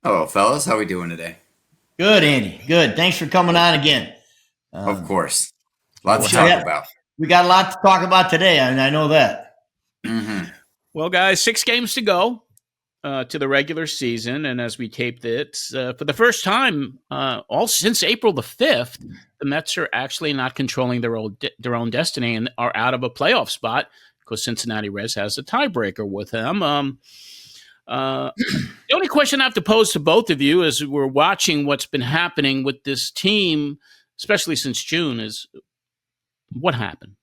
Hello, fellas. How we doing today? Good, Andy. Good. Thanks for coming on again. Of Um, course. so Lots we to should talk have about. we got a lot to talk about today, and I know that. Hmm. Well, guys, 6 games to go to the regular season, and as we taped it, for the first time, all since April the 5th, the Mets are actually not controlling their own destiny and are out of a playoff spot because Cincinnati Reds has a tiebreaker with them. The only question I have to pose to both of you as we're watching what's been happening with this team, especially since June, is what happened?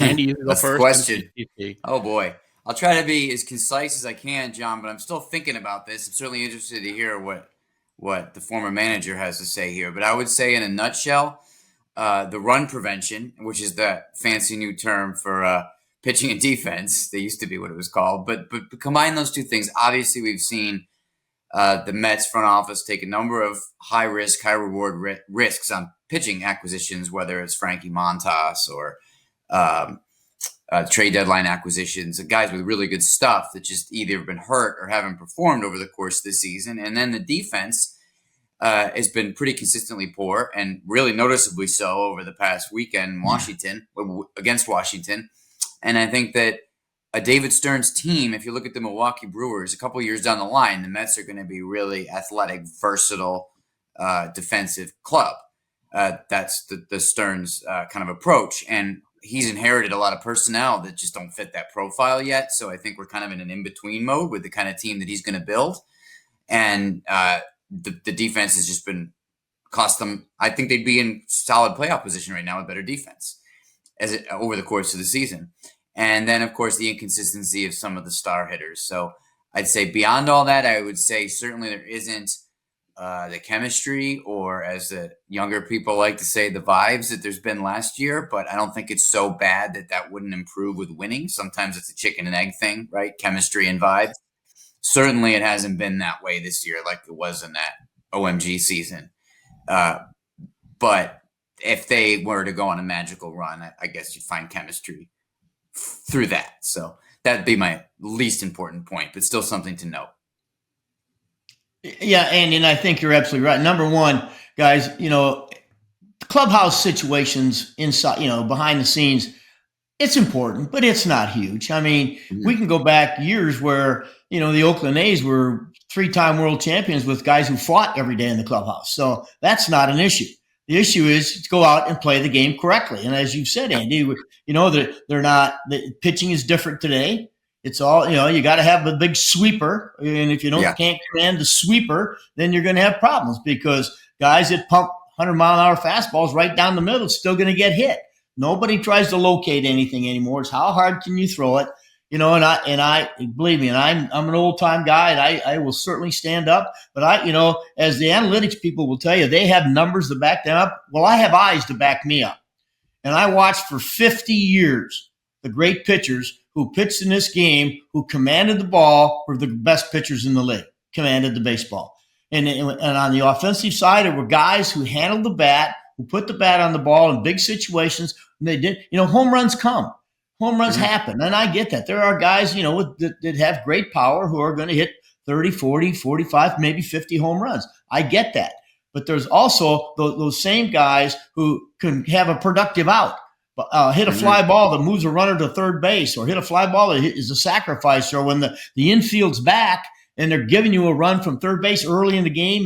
Andy, you can go That's the first. Then question. CCC. Oh boy. I'll try to be as concise as I can, John, but I'm still thinking about this. I'm certainly interested to hear what the former manager has to say here. But I would say, in a nutshell, the run prevention, which is that fancy new term for pitching and defense, they used to be what it was called. But combine those two things. Obviously, we've seen the Mets front office take a number of high risk, high reward risks on pitching acquisitions, whether it's Frankie Montas or um, trade deadline acquisitions, guys with really good stuff that just either been hurt or haven't performed over the course of the season. And then the defense has been pretty consistently poor and really noticeably so over the past weekend, Washington against Washington. And I think that a David Stearns team, if you look at the Milwaukee Brewers, a couple years down the line, the Mets are going to be really athletic, versatile, defensive club. That's the Stearns kind of approach. And he's inherited a lot of personnel that just don't fit that profile yet. So I think we're kind of in an in-between mode with the kind of team that he's going to build. And the defense has just been cost them. I think they'd be in solid playoff position right now with better defense over the course of the season. And then, of course, the inconsistency of some of the star hitters. So I'd say beyond all that, I would say certainly there isn't the chemistry, or as the younger people like to say, the vibes that there's been last year. But I don't think it's so bad that that wouldn't improve with winning. Sometimes it's a chicken and egg thing, right? Chemistry and vibes. Certainly, it hasn't been that way this year like it was in that OMG season. Uh, but if they were to go on a magical run, I guess you'd find chemistry through that. So that'd be my least important point, but still something to note. Yeah, Andy, and I think you're absolutely right. Number one, guys, clubhouse situations inside, behind the scenes, it's important, but it's not huge. I mean, we Mhm. can go back years where the Oakland A's were three-time world champions with guys who fought every day in the clubhouse. So that's not an issue. The issue is to go out and play the game correctly. And as you've said, Andy, they're not. The pitching is different today. It's all you got to have a big sweeper, and if you don't Yeah. can't command the sweeper, then you're going to have problems because guys that pump 100-mile-an-hour fastballs right down the middle is still going to get hit. Nobody tries to locate anything anymore. It's how hard can you throw it, and I believe me, and I'm an old time guy, and I will certainly stand up. But as the analytics people will tell you, they have numbers to back them up. Well, I have eyes to back me up, and I watched for 50 years the great pitchers who pitched in this game, who commanded the ball, were the best pitchers in the league, commanded the baseball. And on the offensive side, there were guys who handled the bat, who put the bat on the ball in big situations. And they did, home runs come. Home runs Mhm. happen. And I get that. There are guys, that have great power who are going to hit 30, 40, 45, maybe 50 home runs. I get that. But there's also those same guys who can have a productive out. Hit a Mhm. fly ball that moves a runner to third base, or hit a fly ball that is a sacrifice, or when the infield's back and they're giving you a run from third base early in the game,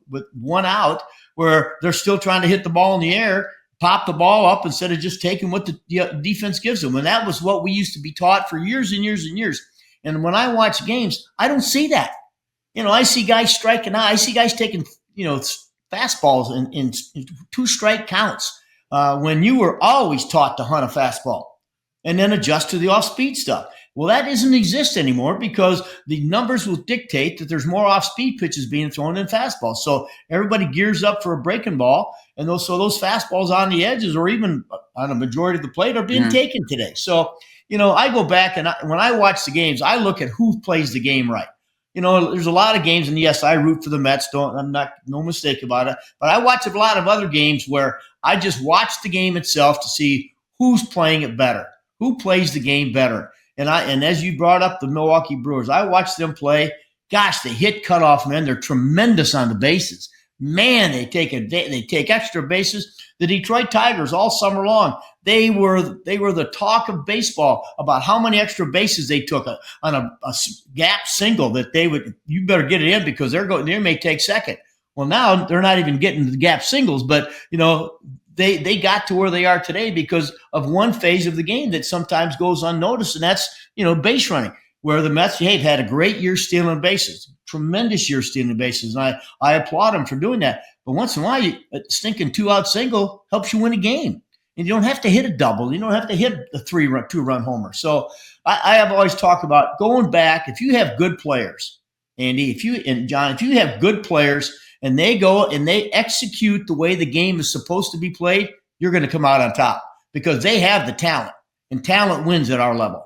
with one out, where they're still trying to hit the ball in the air, pop the ball up instead of just taking what the defense gives them. And that was what we used to be taught for years and years and years. And when I watch games, I don't see that. I see guys striking out. I see guys taking, fastballs in two strike counts when you were always taught to hunt a fastball and then adjust to the off speed stuff. Well, that doesn't exist anymore because the numbers will dictate that there's more off speed pitches being thrown than fastballs. So everybody gears up for a breaking ball, and those fastballs on the edges or even on a majority of the plate are being Mhm. taken today. So, I go back and when I watch the games, I look at who plays the game right. There's a lot of games, and yes, I root for the Mets. I'm not, no mistake about it. But I watch a lot of other games where I just watch the game itself to see who's playing it better, who plays the game better. And as you brought up the Milwaukee Brewers, I watched them play, gosh, the hit cutoff men, they're tremendous on the bases. Man, they take extra bases. The Detroit Tigers all summer long, they were the talk of baseball about how many extra bases they took on a gap single that you better get it in because they may take second. Well, now they're not even getting the gap singles, but they got to where they are today because of one phase of the game that sometimes goes unnoticed, and that's base running. Where the Mets, have had a great year stealing bases, tremendous year stealing bases, and I applaud them for doing that. But once in a while, a stinking 2-out single helps you win a game, and you don't have to hit a double. You don't have to hit a 2-run homer. So I have always talked about going back. If you have good players, Andy, John, if you have good players and they go and they execute the way the game is supposed to be played, you're going to come out on top because they have the talent, and talent wins at our level.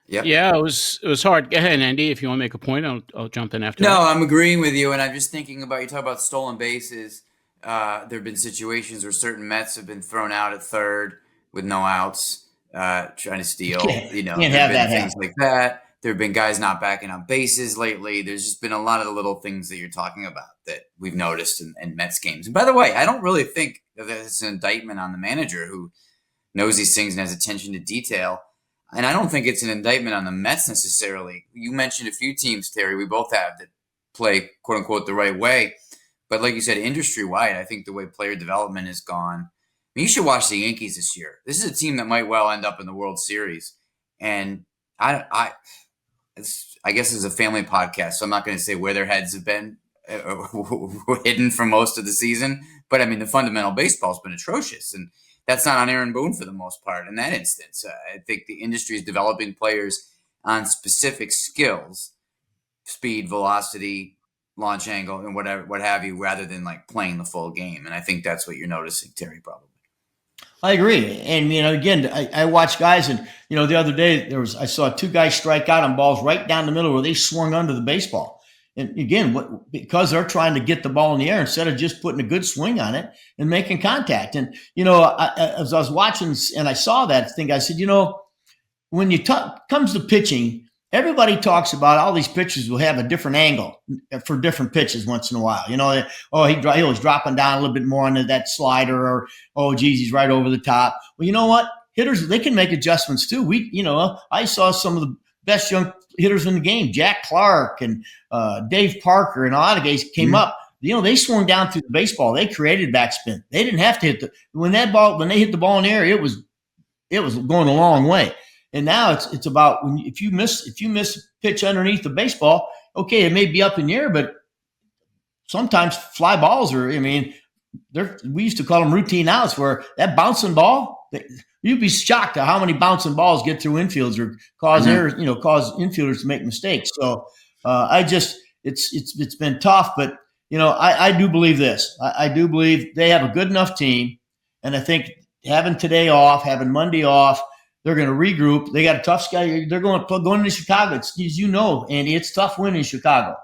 Yep. Yeah, it was hard. Go ahead, Andy. If you want to make a point, I'll jump in after. No, I'm agreeing with you, and I'm just thinking about you talk about stolen bases. There have been situations where certain Mets have been thrown out at third with no outs, trying to steal. Can't there have have that been things like that. There have been guys not backing on bases lately. There's just been a lot of the little things that you're talking about that we've noticed in Mets games. And by the way, I don't really think that it's an indictment on the manager who knows these things and has attention to detail. And I don't think it's an indictment on the Mets necessarily. You mentioned a few teams, Terry, we both have that play, quote unquote, the right way. But like you said, industry-wide, I think the way player development has gone. You should watch the Yankees this year. This is a team that might well end up in the World Series. And I guess it's a family podcast, so I'm not going to say where their heads have been hidden for most of the season. But, the fundamental baseball's been atrocious. And that's not on Aaron Boone for the most part in that instance. I think the industry is developing players on specific skills, speed, velocity, launch angle, and what have you, rather than like playing the full game. And I think that's what you're noticing, Terry, probably. I agree. And, again, I watch guys and, the other day I saw 2 guys strike out on balls right down the middle where they swung under the baseball. And again, because they're trying to get the ball in the air instead of just putting a good swing on it and making contact. And, as I was watching and I saw that thing, I said, when comes to pitching, everybody talks about all these pitchers will have a different angle for different pitches once in a while. He was dropping down a little bit more into that slider or, he's right over the top. Well, you know what? Hitters, they can make adjustments too. I saw some of the best young hitters in the game, Jack Clark and Dave Parker, and a lot of guys came up. They swung down through the baseball. They created backspin. They didn't have to hit when they hit the ball in the air. It was going a long way. And now it's about if you miss pitch underneath the baseball, okay, it may be up in the air, but sometimes fly balls are. We used to call them routine outs, where that bouncing ball. You'd be shocked at how many bouncing balls get through infields or cause errors, cause infielders to make mistakes. So it's been tough, but I do believe this. I do believe they have a good enough team, and I think having today off, having Monday off, they're going to regroup. They got a tough schedule. They're going to Chicago. Andy, it's tough winning in Chicago.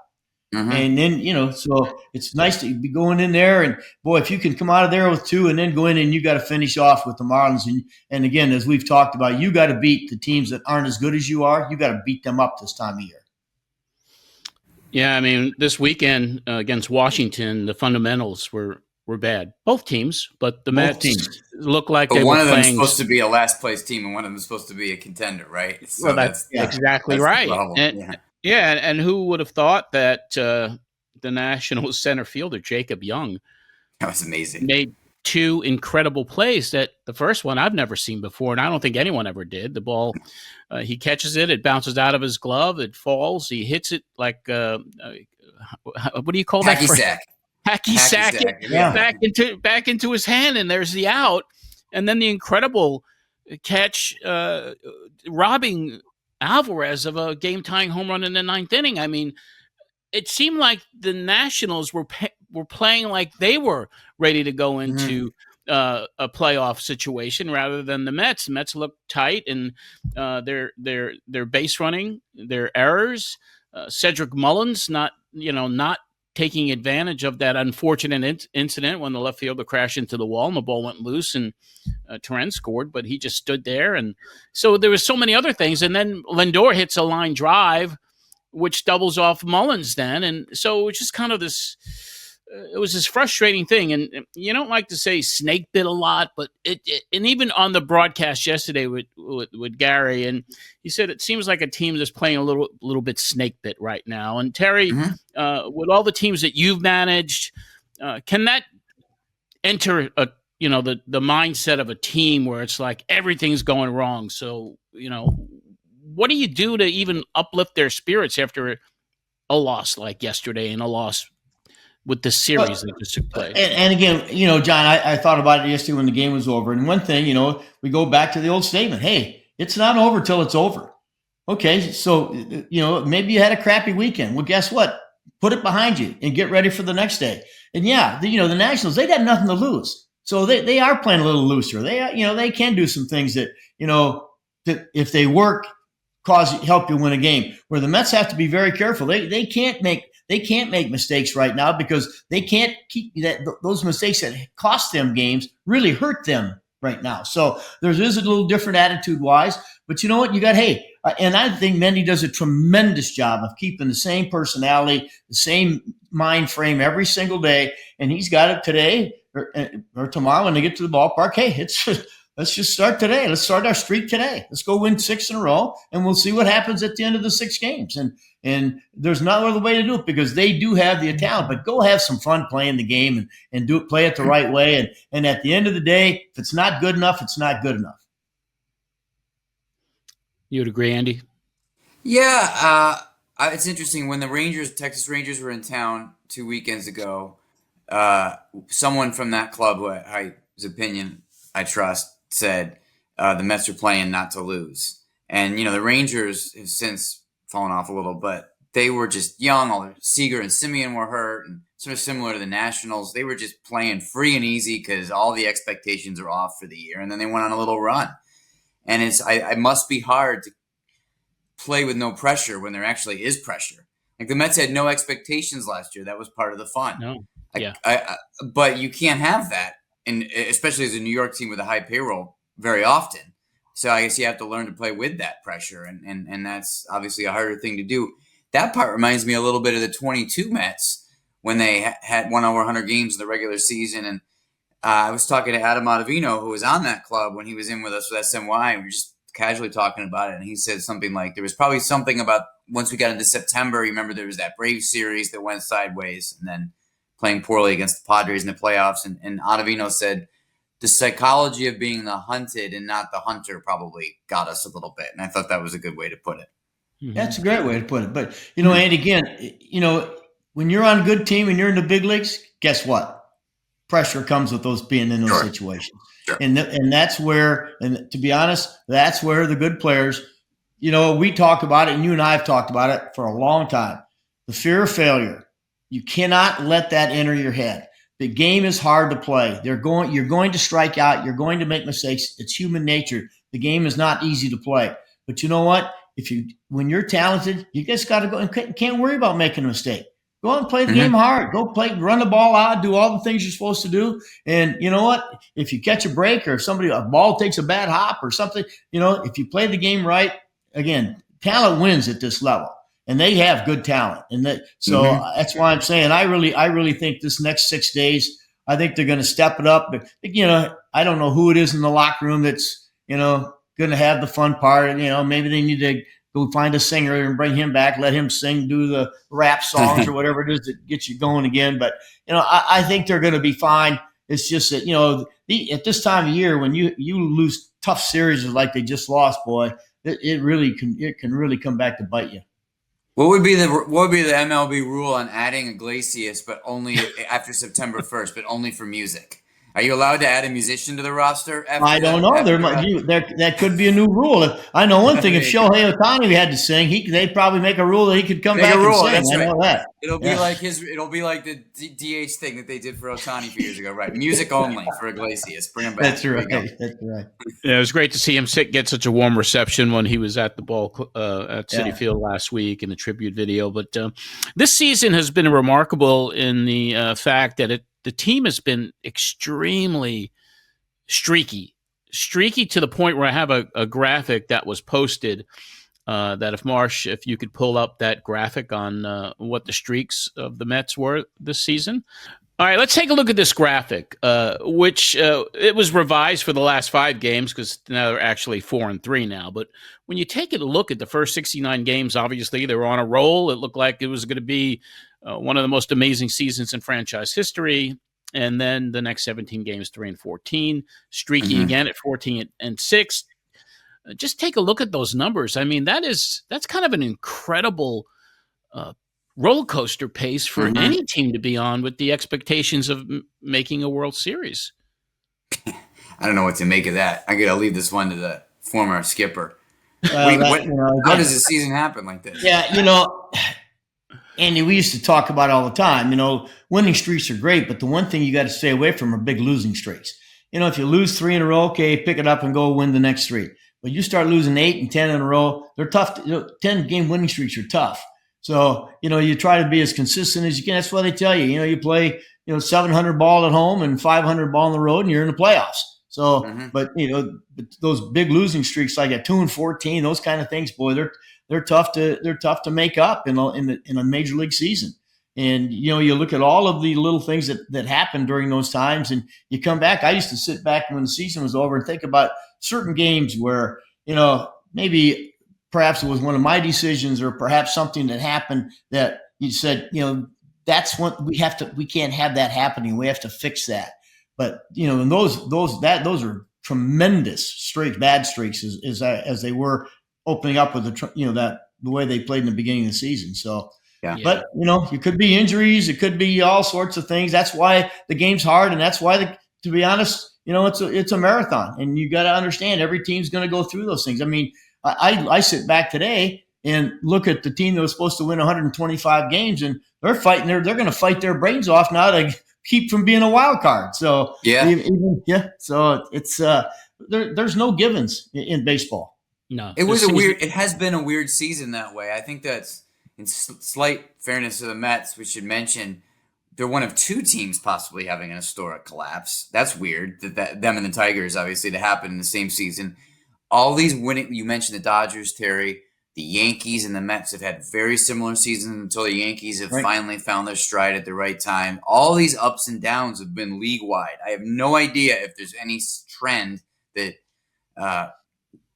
Mm-hmm. And then, so it's nice to be going in there. And, boy, if you can come out of there with 2 and then go in and you got to finish off with the Marlins. And again, as we've talked about, you got to beat the teams that aren't as good as you are. You got to beat them up this time of year. Yeah, this weekend against Washington, the fundamentals were bad. Both teams, but the Mets look like they were playing. One of them is supposed to be a last-place team, and one of them is supposed to be a contender, right? So well, that's exactly right. And who would have thought that the Nationals center fielder, Jacob Young, that was amazing, made 2 incredible plays. That the first one I've never seen before, and I don't think anyone ever did. The ball, he catches it bounces out of his glove, it falls, he hits it like what do you call that? Hacky sack it back into his hand, and there's the out. And then the incredible catch, robbing Alvarez of a game-tying home run in the 9th inning. It seemed like the Nationals were playing like they were ready to go into a playoff situation rather than the Mets. The Mets looked tight, and their base running, their errors, Cedric Mullins not taking advantage of that unfortunate incident when the left fielder crashed into the wall and the ball went loose and Terren scored, but he just stood there. And so there was so many other things. And then Lindor hits a line drive which doubles off Mullins then. And so it was just kind of this, it was this frustrating thing. And you don't like to say snake bit a lot, but and even on the broadcast yesterday with Gary, and he said it seems like a team that's playing a little bit snake bit right now. And Terry, with all the teams that you've managed, can that enter the mindset of a team where it's like everything's going wrong? So, what do you do to even uplift their spirits after a loss like yesterday and a loss with the series that just took place? And again, John, I thought about it yesterday when the game was over. And one thing, we go back to the old statement, hey, it's not over till it's over. Okay, so, maybe you had a crappy weekend. Well, guess what? Put it behind you and get ready for the next day. And the Nationals, they got nothing to lose. So they are playing a little looser. They can do some things that, that if they work, help you win a game. Where the Mets have to be very careful. They can't make mistakes right now because they can't keep those mistakes that cost them games really hurt them right now. So there is a little different attitude wise, but you know what? You got, and I think Mendy does a tremendous job of keeping the same personality, the same mind frame every single day. And he's got it today or tomorrow when they get to the ballpark. Hey, let's just start today. Let's start our streak today. Let's go win 6 in a row, and we'll see what happens at the end of the 6 games. And there's no other way to do it because they do have the talent. But go have some fun playing the game and play it the right way. And at the end of the day, if it's not good enough, it's not good enough. You would agree, Andy? Yeah, it's interesting. When the Texas Rangers were in town 2 weekends ago, someone from that club, whose opinion I trust, said the Mets are playing not to lose. And, the Rangers have since fallen off a little, but they were just young. Seager and Simeon were hurt, and sort of similar to the Nationals. They were just playing free and easy because all the expectations are off for the year. And then they went on a little run. And it must be hard to play with no pressure when there actually is pressure. Like the Mets had no expectations last year. That was part of the fun. No. Yeah. But you can't have that, and especially as a New York team with a high payroll very often. So I guess you have to learn to play with that pressure, and that's obviously a harder thing to do. That part reminds me a little bit of the 22 Mets when they had won over 100 games in the regular season. And I was talking to Adam Ottavino, who was on that club when he was in with us with SNY, and we were just casually talking about it. And he said something like there was probably something about once we got into September, you remember there was that Braves series that went sideways and then playing poorly against the Padres in the playoffs. And Ottavino said, the psychology of being the hunted and not the hunter probably got us a little bit. And I thought that was a good way to put it. Mm-hmm. That's a great way to put it. But, and again, when you're on a good team and you're in the big leagues, guess what? Pressure comes with those being in those situations. Sure. And that's where, and to be honest, that's where the good players, we talk about it, and you and I have talked about it for a long time. The fear of failure. You cannot let that enter your head. The game is hard to play. You're going to strike out. You're going to make mistakes. It's human nature. The game is not easy to play. But you know what? When you're talented, you just got to go and can't worry about making a mistake. Go out and play the game hard. Go play, run the ball out, do all the things you're supposed to do. And you know what? If you catch a break or a ball takes a bad hop or something, if you play the game right, again, talent wins at this level. And they have good talent, and that's why I'm saying I really think this next 6 days, I think they're going to step it up. But I don't know who it is in the locker room that's going to have the fun part, and maybe they need to go find a singer and bring him back, let him sing, do the rap songs or whatever it is that gets you going again. But I think they're going to be fine. It's just that at this time of year when you lose tough series like they just lost, boy, it can really come back to bite you. What would be the MLB rule on adding Iglesias, but only after September 1st, but only for music? Are you allowed to add a musician to the roster? I don't know. That could be a new rule. I know one thing. If Shohei Ohtani had to sing, they'd probably make a rule that he could come back and sing. That's I know that. It'll be like the DH thing that they did for Ohtani a few years ago, right? Music only for Iglesias. Bring him back. That's right. Yeah, it was great to see him get such a warm reception when he was at the ball at Citi Field last week in the tribute video. But this season has been remarkable in the fact that the team has been extremely streaky to the point where I have a graphic that was posted that if Marsh, if you could pull up that graphic on what the streaks of the Mets were this season. All right, let's take a look at this graphic, which it was revised for the last 5 games because now they're actually 4-3 now. But when you take a look at the first 69 games, obviously they were on a roll. It looked like it was going to be one of the most amazing seasons in franchise history. And then the next 17 games, 3-14, streaky again at 14-6. Just take a look at those numbers. I mean, that's kind of an incredible roller coaster pace for any team to be on with the expectations of making a World Series. I don't know what to make of that. I got to leave this one to the former skipper. How does a season happen like this? Yeah, Andy, we used to talk about it all the time. Winning streaks are great, but the one thing you got to stay away from are big losing streaks. If you lose 3 in a row, okay, pick it up and go win the next 3. But you start losing 8 and 10 in a row, they're tough. 10-game winning streaks are tough. So, you try to be as consistent as you can. That's why they tell you, you play, 700 ball at home and 500 ball on the road and you're in the playoffs. So, but those big losing streaks like at 2-14, those kind of things, boy, they're tough to make up in a major league season. And, you look at all of the little things that happen during those times and you come back. I used to sit back when the season was over and think about certain games where, maybe perhaps it was one of my decisions or perhaps something that happened that you said, that's what we can't have that happening. We have to fix that. But, and those are tremendous streaks, bad streaks as they were opening up with the way they played in the beginning of the season. So, yeah. But, it could be injuries. It could be all sorts of things. That's why the game's hard. And that's why, to be honest, it's a marathon and you got to understand every team's going to go through those things. I mean, I sit back today and look at the team that was supposed to win 125 games and they're fighting. They're going to fight their brains off now to keep from being a wild card. So so it's there's no givens in baseball. No, it has been a weird season that way. I think that's in slight fairness to the Mets. We should mention they're one of 2 teams possibly having an historic collapse. That's weird that them and the Tigers obviously to happen in the same season. All these winning, you mentioned the Dodgers, Terry, the Yankees and the Mets have had very similar seasons until the Yankees have finally found their stride at the right time. All these ups and downs have been league-wide. I have no idea if there's any trend that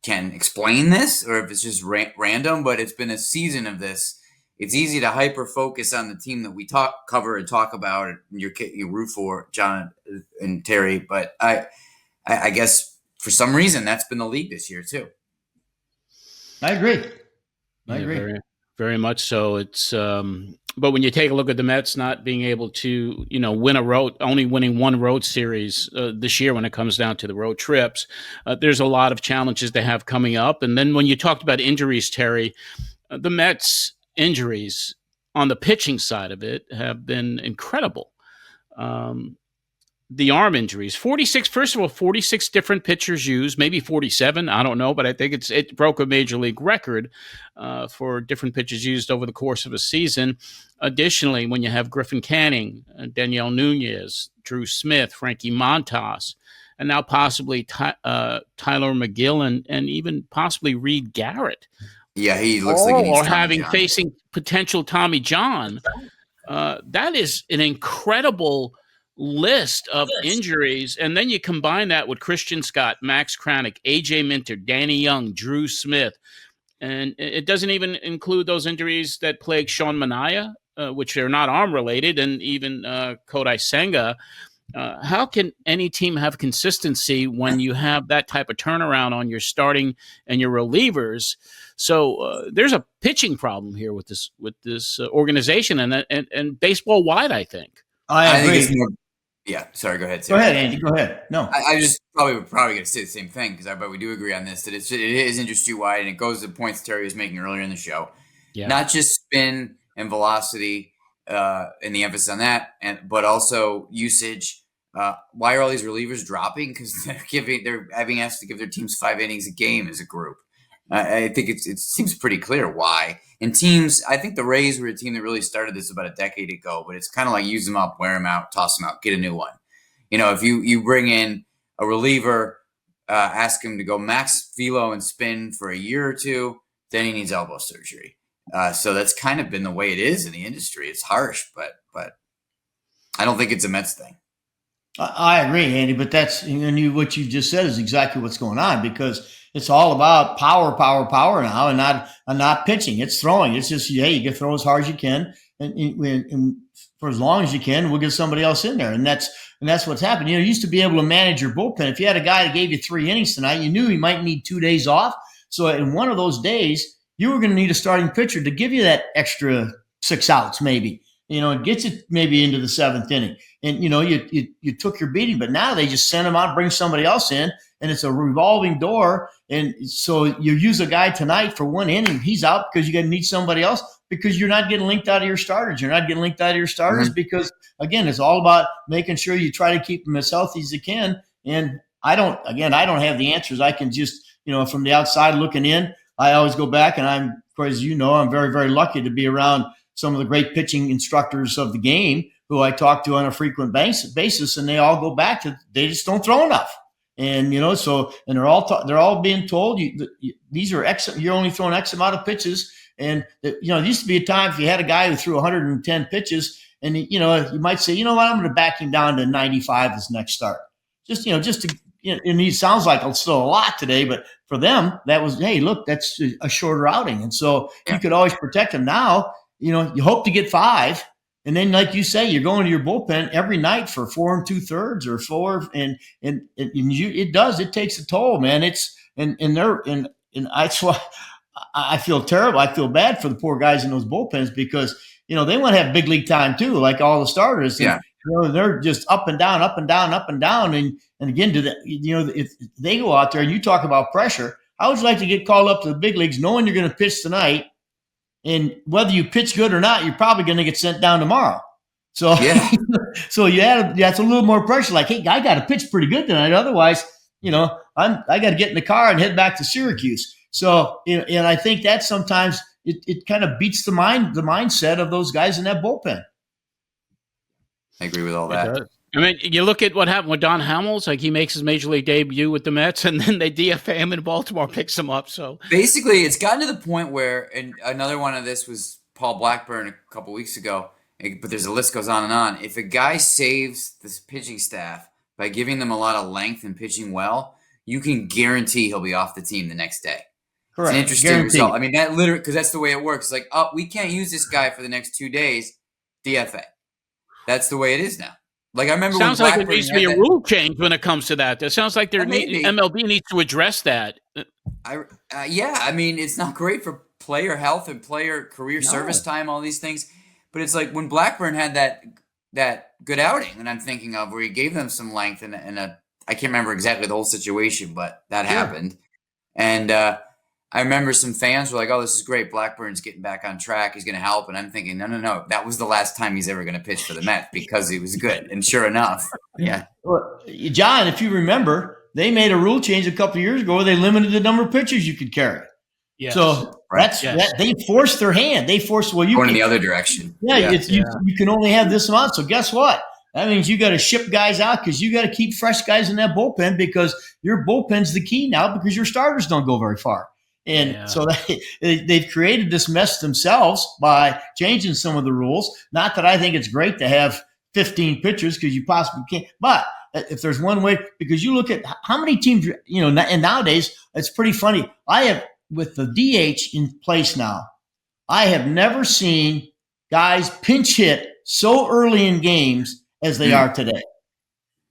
can explain this or if it's just random, but it's been a season of this. It's easy to hyper-focus on the team that we cover and talk about and you root for, John and Terry, but I guess for some reason, that's been the league this year too. I agree. Very, very much so. It's but when you take a look at the Mets not being able to, only winning 1 road series this year when it comes down to the road trips, there's a lot of challenges they have coming up. And then when you talked about injuries, Terry, the Mets injuries on the pitching side of it have been incredible. The arm injuries, 46 different pitchers used, maybe 47. I don't know, but I think it broke a major league record for different pitchers used over the course of a season. Additionally, when you have Griffin Canning, Danielle Nunez, Drew Smith, Frankie Montas, and now possibly Tyler McGill and even possibly Reed Garrett. Yeah, he looks like he needs facing potential Tommy John. That is an incredible list of injuries, and then you combine that with Christian Scott, Max Kranick, AJ Minter, Danny Young, Drew Smith, and it doesn't even include those injuries that plague Sean Manaea, which are not arm related, and even Kodai Senga. How can any team have consistency when you have that type of turnaround on your starting and your relievers? So there's a pitching problem here with this organization and baseball wide, I think. I agree. Think it's more. Yeah, sorry. Go ahead. Go ahead, Andy. Go ahead. No, I just probably going to say the same thing but we do agree on this that it is industry wide and it goes to the points Terry was making earlier in the show. Yeah. Not just spin and velocity and the emphasis on that, but also usage. Why are all these relievers dropping? Because they're having asked to give their teams 5 innings a game as a group. I think it seems pretty clear why. And teams, I think the Rays were a team that really started this about a decade ago, but it's kind of like use them up, wear them out, toss them out, get a new one. If you bring in a reliever, ask him to go max velo and spin for a year or 2, then he needs elbow surgery. So that's kind of been the way it is in the industry. It's harsh, but I don't think it's a Mets thing. I agree, Andy, but what you just said is exactly what's going on, because it's all about power now, and not pitching. It's throwing. It's just, hey, you can throw as hard as you can, and for as long as you can, we'll get somebody else in there, and that's what's happened. You used to be able to manage your bullpen. If you had a guy that gave you 3 innings tonight, you knew he might need 2 days off. So in one of those days, you were going to need a starting pitcher to give you that extra 6 outs, maybe. It gets it maybe into the 7th inning, and you took your beating. But now they just send him out, bring somebody else in, and it's a revolving door. And so you use a guy tonight for 1 inning, he's out because you're going to need somebody else, because you're not getting linked out of your starters. You're not getting linked out of your starters because, again, it's all about making sure you try to keep them as healthy as you can. And I don't have the answers. I can just, from the outside looking in, I always go back, and I'm very, very lucky to be around some of the great pitching instructors of the game who I talk to on a frequent basis, and they all go back to, they just don't throw enough. And, and they're all being told these are you're only throwing X amount of pitches. And, there used to be a time if you had a guy who threw 110 pitches, and, you might say, what, I'm going to back him down to 95 this next start. Just to, and he sounds like it's still a lot today, but for them, that was, hey, look, that's a shorter outing. And so you could always protect him. Now, you hope to get 5. And then, like you say, you're going to your bullpen every night for 4 2/3 or 4. And it takes a toll, man. And that's why I feel terrible. I feel bad for the poor guys in those bullpens, because, they want to have big league time too, like all the starters. And, they're just up and down, up and down, up and down. And again, if they go out there and you talk about pressure, how would you like to get called up to the big leagues knowing you're going to pitch tonight? And whether you pitch good or not, you're probably going to get sent down tomorrow. So, so that's a little more pressure. Like, hey, I got to pitch pretty good tonight. Otherwise, I got to get in the car and head back to Syracuse. So, and I think that sometimes it kind of beats the mindset of those guys in that bullpen. I agree with all that. I mean, you look at what happened with Don Hamels. Like, he makes his major league debut with the Mets, and then they DFA him, and Baltimore picks him up. So basically, it's gotten to the point where, and another one of this was Paul Blackburn a couple weeks ago, but there's a list goes on and on. If a guy saves this pitching staff by giving them a lot of length and pitching well, you can guarantee he'll be off the team the next day. Correct. It's an interesting result. I mean, that literally, because that's the way it works. It's like, oh, we can't use this guy for the next 2 days. DFA. That's the way it is now. Like, I remember sounds when like there needs to be a rule change when it comes to that. It sounds like MLB needs to address that. I mean, it's not great for player health and player career service time, all these things. But it's like when Blackburn had that good outing that I'm thinking of, where he gave them some length and I can't remember exactly the whole situation, but that happened. And I remember some fans were like, oh, this is great. Blackburn's getting back on track. He's going to help. And I'm thinking, no. That was the last time he's ever going to pitch for the Mets, because he was good. And sure enough, Well, John, if you remember, they made a rule change a couple of years ago where they limited the number of pitchers you could carry. Yes. So they forced their hand. They forced, you going in the other direction. You can only have this amount. So guess what? That means you got to ship guys out, because you got to keep fresh guys in that bullpen, because your bullpen's the key now, because your starters don't go very far. And so they've created this mess themselves by changing some of the rules. Not that I think it's great to have 15 pitchers, because you possibly can't. But if there's one way, because you look at how many teams, and nowadays it's pretty funny. With the DH in place now, I have never seen guys pinch hit so early in games as they are today.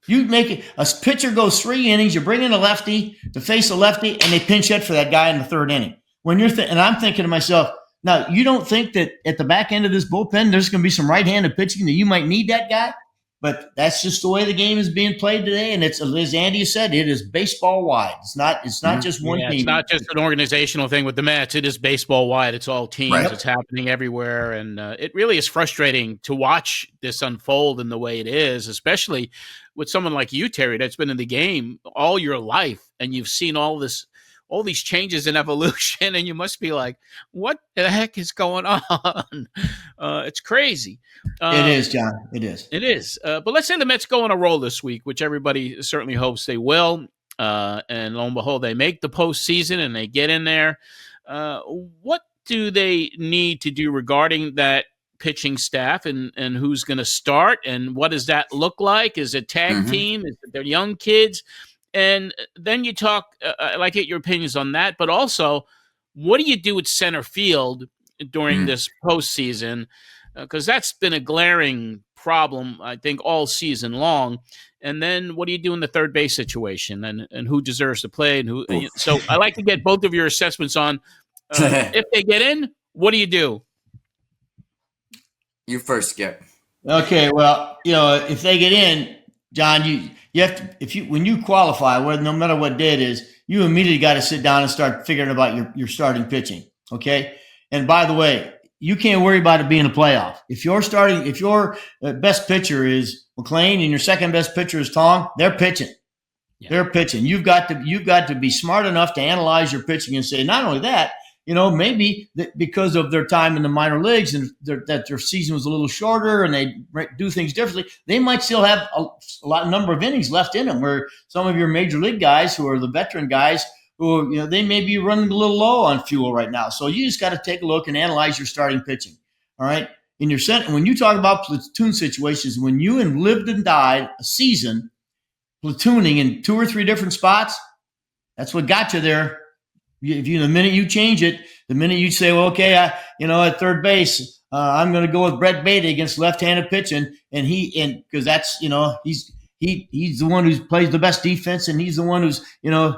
You make it, a pitcher goes 3 innings, you bring in a lefty to face a lefty, and they pinch hit for that guy in the 3rd inning. When and I'm thinking to myself, now, you don't think that at the back end of this bullpen, there's going to be some right-handed pitching that you might need that guy? But that's just the way the game is being played today. And it's, as Andy said, it is baseball wide. It's not just one team. It's not just an organizational thing with the Mets. It is baseball wide. It's all teams. Right. It's happening everywhere. And it really is frustrating to watch this unfold in the way it is, especially with someone like you, Terry, that's been in the game all your life, and you've seen all these changes in evolution, and you must be like, what the heck is going on? It's crazy. It is, John. It is. It is. But let's say the Mets go on a roll this week, which everybody certainly hopes they will. And lo and behold, they make the postseason and they get in there. What do they need to do regarding that pitching staff and who's going to start and what does that look like? Is it tag Mm-hmm. team? Is it their young kids? And then you talk, I'd like to get your opinions on that, but also what do you do at center field during this postseason? Because that's been a glaring problem, I think, all season long. And then what do you do in the third base situation and who deserves to play and who? So I like to get both of your assessments on if they get in, what do you do? You first, Skip. Okay, well, if they get in, John, you have to when you qualify, no matter what day it is, you immediately got to sit down and start figuring about your starting pitching. Okay, and by the way, you can't worry about it being a playoff. If your best pitcher is McLean and your second best pitcher is Tong, they're pitching. Yeah. They're pitching. You've got to be smart enough to analyze your pitching and say, not only that, maybe that because of their time in the minor leagues and that their season was a little shorter and they do things differently, they might still have a number of innings left in them. Where some of your major league guys, who are the veteran guys, who they may be running a little low on fuel right now. So you just got to take a look and analyze your starting pitching. All right. When you talk about platoon situations, when you lived and died a season platooning in 2 or 3 different spots, that's what got you there. The minute you change it, the minute you say, well, okay, at third base, I'm going to go with Brett Baty against left-handed pitching, and because that's he's the one who plays the best defense, and he's the one who's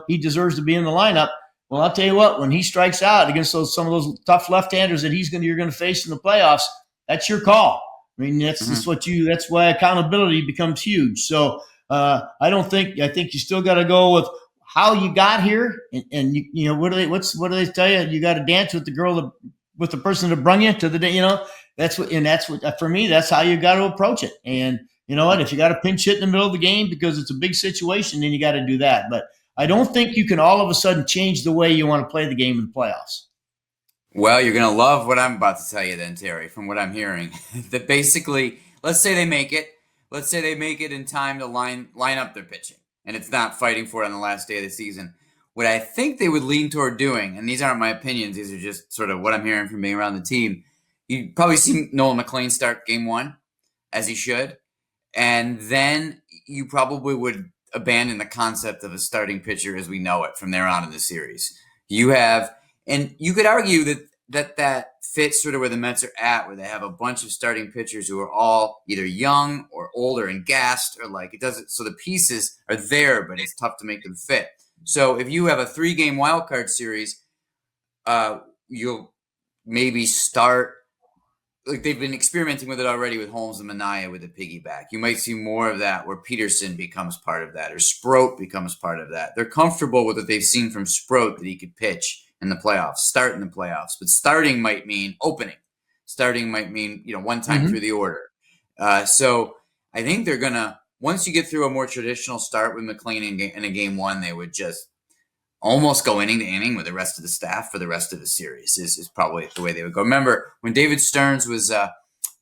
he deserves to be in the lineup. Well, I'll tell you what, when he strikes out against some of those tough left-handers that you're going to face in the playoffs, that's your call. I mean, that's why accountability becomes huge. So I think you still got to go with how you got here, and what do they tell you? You got to dance with the girl, with the person that brung you to the day. That's what for me. That's how you got to approach it. And you know what? If you got to pinch hit in the middle of the game because it's a big situation, then you got to do that. But I don't think you can all of a sudden change the way you want to play the game in the playoffs. Well, you're going to love what I'm about to tell you then, Terry, from what I'm hearing. That basically, let's say they make it. Let's say they make it in time to line up their pitching, and it's not fighting for it on the last day of the season. What I think they would lean toward doing, and these aren't my opinions, these are just sort of what I'm hearing from being around the team, you'd probably see Nolan McLean start game 1, as he should, and then you probably would abandon the concept of a starting pitcher as we know it from there on in the series. And you could argue that fits sort of where the Mets are at, where they have a bunch of starting pitchers who are all either young or older and gassed, or it doesn't. So the pieces are there, but it's tough to make them fit. So if you have a 3-game wildcard series, you'll maybe start. They've been experimenting with it already with Holmes and Minaya with the piggyback. You might see more of that where Peterson becomes part of that or Sproat becomes part of that. They're comfortable with what they've seen from Sproat that he could pitch in the playoffs, start in the playoffs. But starting might mean opening. Starting might mean, one time through the order. So I think they're going to, once you get through a more traditional start with McLean in a game 1, they would just almost go inning to inning with the rest of the staff for the rest of the series is probably the way they would go. Remember, when David Stearns was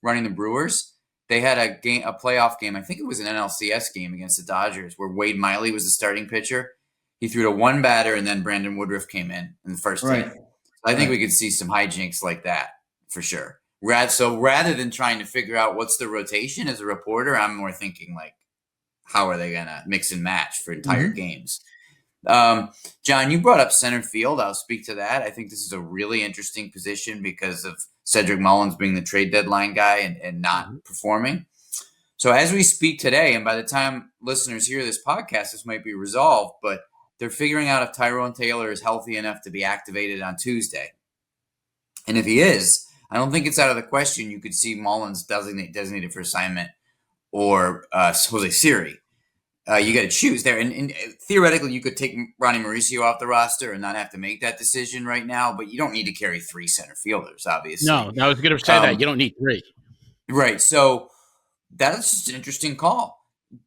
running the Brewers, they had a playoff game. I think it was an NLCS game against the Dodgers where Wade Miley was the starting pitcher. He threw to one batter, and then Brandon Woodruff came in the first inning. So I think we could see some hijinks like that for sure. So rather than trying to figure out what's the rotation as a reporter, I'm more thinking how are they going to mix and match for entire games? John, you brought up center field. I'll speak to that. I think this is a really interesting position because of Cedric Mullins being the trade deadline guy and not performing. So as we speak today, and by the time listeners hear this podcast, this might be resolved, but they're figuring out if Tyrone Taylor is healthy enough to be activated on Tuesday. And if he is, I don't think it's out of the question you could see Mullins designated for assignment or Jose Siri. You got to choose there. And theoretically, you could take Ronnie Mauricio off the roster and not have to make that decision right now, but you don't need to carry 3 center fielders, obviously. No, I was going to say that. You don't need 3. Right. So that's just an interesting call.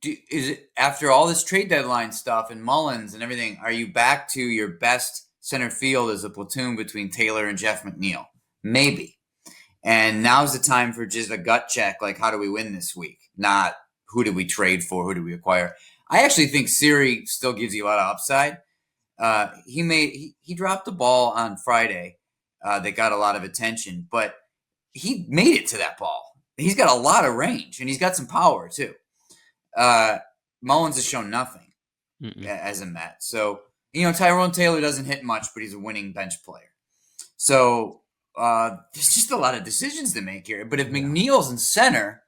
Is it after all this trade deadline stuff and Mullins and everything, are you back to your best center field as a platoon between Taylor and Jeff McNeil? Maybe. And now's the time for just a gut check, how do we win this week? Not who did we trade for, who did we acquire? I actually think Siri still gives you a lot of upside. He dropped the ball on Friday that got a lot of attention, but he made it to that ball. He's got a lot of range, and he's got some power too. Mullins has shown nothing as a Met. So, Tyrone Taylor doesn't hit much, but he's a winning bench player. So there's just a lot of decisions to make here. But if McNeil's in center,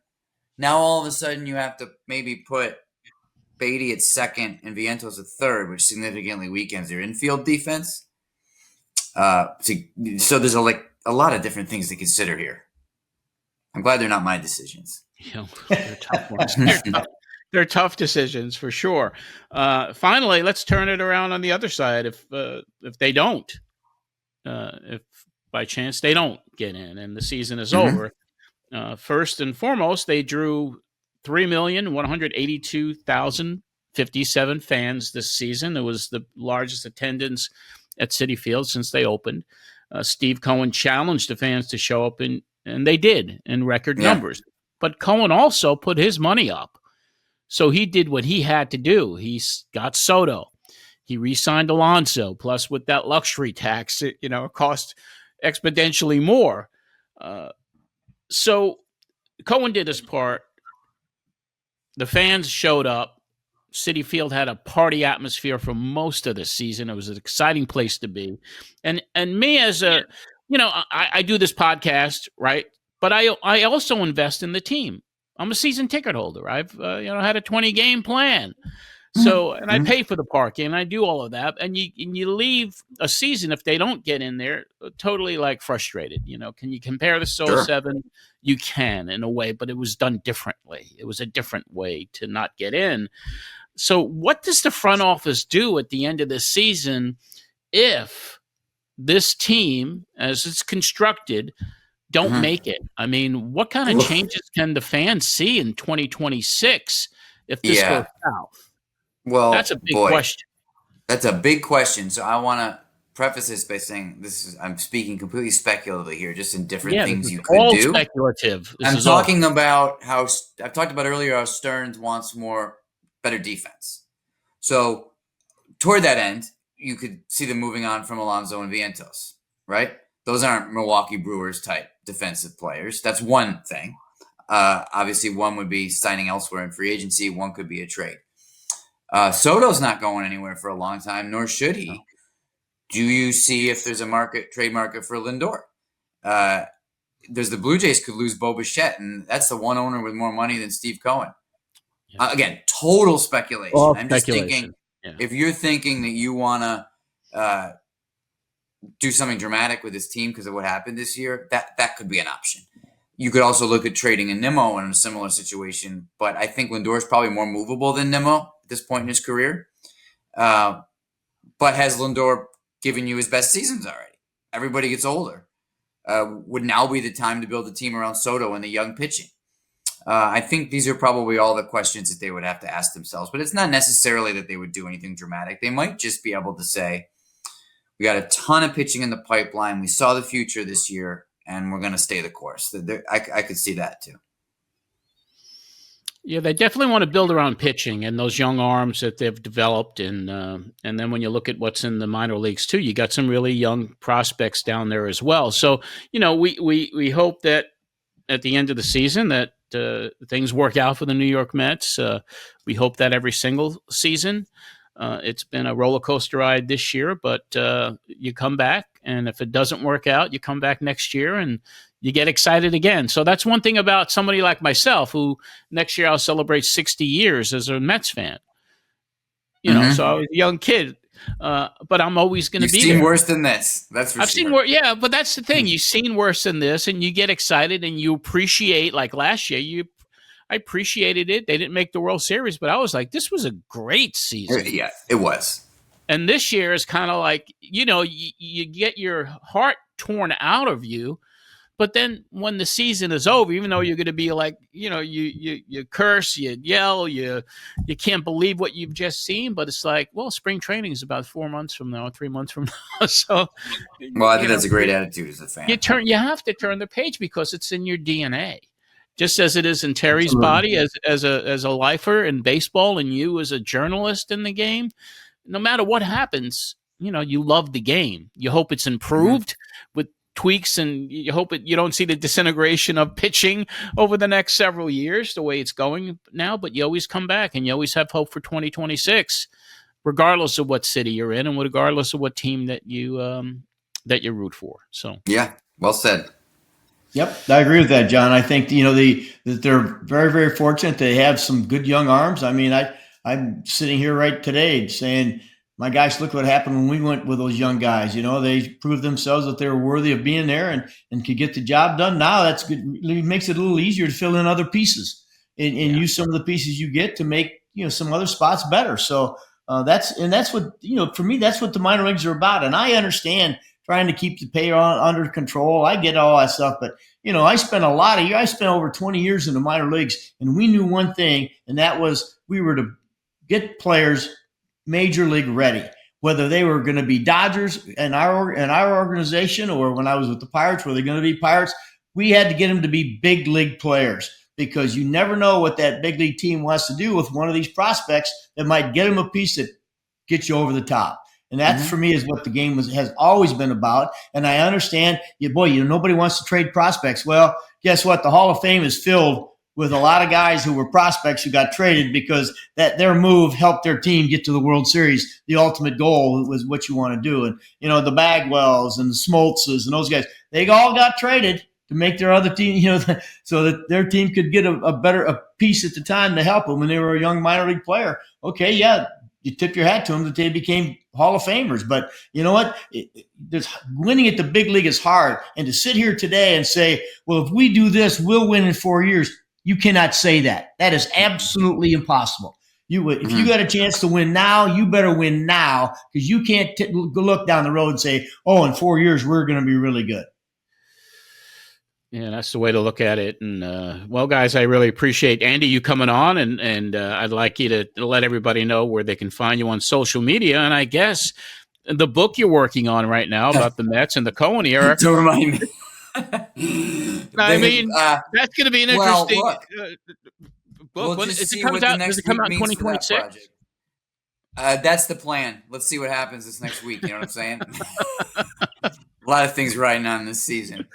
now all of a sudden you have to maybe put Beatty at second and Vientos at third, which significantly weakens their infield defense. So there's a lot of different things to consider here. I'm glad they're not my decisions. They're tough ones. They're tough decisions for sure. Finally, let's turn it around on the other side. If they don't, if by chance they don't get in and the season is over, first and foremost, they drew 3,182,057 fans this season. It was the largest attendance at Citi Field since they opened. Steve Cohen challenged the fans to show up, and they did in record numbers. But Cohen also put his money up. So he did what he had to do. He got Soto. He re-signed Alonso. Plus, with that luxury tax, it cost exponentially more. So Cohen did his part. The fans showed up. Citi Field had a party atmosphere for most of the season. It was an exciting place to be. And me as I do this podcast, right? But I also invest in the team. I'm a season ticket holder. I've had a 20-game plan. So, and I pay for the parking and I do all of that. And you leave a season if they don't get in there totally frustrated. Can you compare the Soul 7? You can in a way, but it was done differently. It was a different way to not get in. So what does the front office do at the end of the season if this team, as it's constructed, don't make it? I mean, what kind of changes can the fans see in 2026 if this goes south? Well, that's a big question. That's a big question. So I want to preface this by saying I'm speaking completely speculatively here, just in different things you could all do. Speculative. I'm talking about how I've talked about earlier how Stearns wants better defense. So toward that end, you could see them moving on from Alonso and Vientos, right? Those aren't Milwaukee Brewers type defensive players. That's one thing. Obviously, one would be signing elsewhere in free agency. One could be a trade. Soto's not going anywhere for a long time, nor should he. No. Do you see if there's a trade market for Lindor? There's the Blue Jays could lose Bo Bichette, and that's the one owner with more money than Steve Cohen. Yeah. Again, total speculation. Just thinking, if you're thinking that you want to do something dramatic with this team because of what happened this year, that could be an option. You could also look at trading a Nimmo in a similar situation, but I think Lindor is probably more movable than Nimmo at this point in his career. But has Lindor given you his best seasons already? Everybody gets older. Would now be the time to build a team around Soto and the young pitching? I think these are probably all the questions that they would have to ask themselves, but it's not necessarily that they would do anything dramatic. They might just be able to say, we got a ton of pitching in the pipeline. We saw the future this year, and we're going to stay the course. I could see that too. Yeah, they definitely want to build around pitching and those young arms that they've developed. And then when you look at what's in the minor leagues too, you got some really young prospects down there as well. So, we hope that at the end of the season that things work out for the New York Mets. We hope that every single season. It's been a roller coaster ride this year, but you come back, and if it doesn't work out, you come back next year and you get excited again. So that's one thing about somebody like myself, who next year I'll celebrate 60 years as a Mets fan. So I was a young kid, but I'm always going to be there. You've seen worse than this. That's for sure. I've seen worse. Yeah, but that's the thing. You've seen worse than this, and you get excited and you appreciate. Like last year, I appreciated it. They didn't make the World Series, but I was like, this was a great season. Yeah, it was. And this year is kind of like, you get your heart torn out of you. But then when the season is over, even though you're going to be like, you curse, you yell, you can't believe what you've just seen. But it's like, well, spring training is about 4 months from now, 3 months from now. So, well, I think that's a great attitude as a fan. You have to turn the page because it's in your DNA. Just as it is in Terry's body as a lifer in baseball, and you as a journalist in the game, no matter what happens, you love the game. You hope it's improved with tweaks, and you hope you don't see the disintegration of pitching over the next several years the way it's going now, but you always come back and you always have hope for 2026, regardless of what city you're in and regardless of what team that you root for. So yeah, well said. Yep, I agree with that, John. I think that they're very, very fortunate. They have some good young arms. I mean, I'm sitting here right today saying, my gosh, look what happened when we went with those young guys. They proved themselves that they were worthy of being there and could get the job done. Now that's good. It makes it a little easier to fill in other pieces and use some of the pieces you get to make some other spots better. So that's what for me, that's what the minor leagues are about. And I understand trying to keep the pay under control. I get all that stuff, but I spent a lot of years. I spent over 20 years in the minor leagues, and we knew one thing, and that was we were to get players major league ready, whether they were going to be Dodgers in our organization, or when I was with the Pirates, were they going to be Pirates? We had to get them to be big league players, because you never know what that big league team wants to do with one of these prospects that might get them a piece that gets you over the top. And that, for me, is what the game has always been about. And I understand, nobody wants to trade prospects. Well, guess what? The Hall of Fame is filled with a lot of guys who were prospects who got traded because their move helped their team get to the World Series. The ultimate goal was what you want to do. And, the Bagwells and the Smoltzes and those guys, they all got traded to make their other team, so that their team could get a piece at the time to help them when they were a young minor league player. Okay, yeah, you tip your hat to them that they became Hall of Famers. But you know what? Winning at the big league is hard. And to sit here today and say, well, if we do this, we'll win in 4 years. You cannot say that. That is absolutely impossible. If you got a chance to win now, you better win now, because you can't look down the road and say, oh, in 4 years, we're going to be really good. Yeah, that's the way to look at it. And well, guys, I really appreciate Andy you coming on, and I'd like you to let everybody know where they can find you on social media. And I guess the book you're working on right now about the Mets and the Cohen era. Don't remind me. I mean, that's going to be an interesting book. We'll Does it come out in 2026? That's the plan. Let's see what happens this next week. You know what I'm saying? A lot of things riding on this season.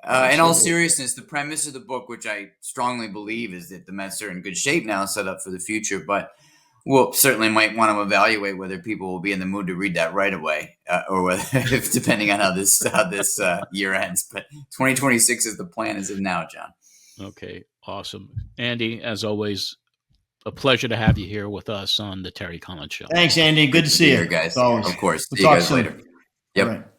In all seriousness, the premise of the book, which I strongly believe, is that the Mets are in good shape now, set up for the future. But we'll certainly might want to evaluate whether people will be in the mood to read that right away, or whether, depending on how this year ends. But 2026 is the plan as of now, John. Okay, awesome, Andy. As always, a pleasure to have you here with us on the Terry Collins Show. Thanks, Andy. Good to see you, guys. Always. Of course. We'll see you guys soon. later. Yep.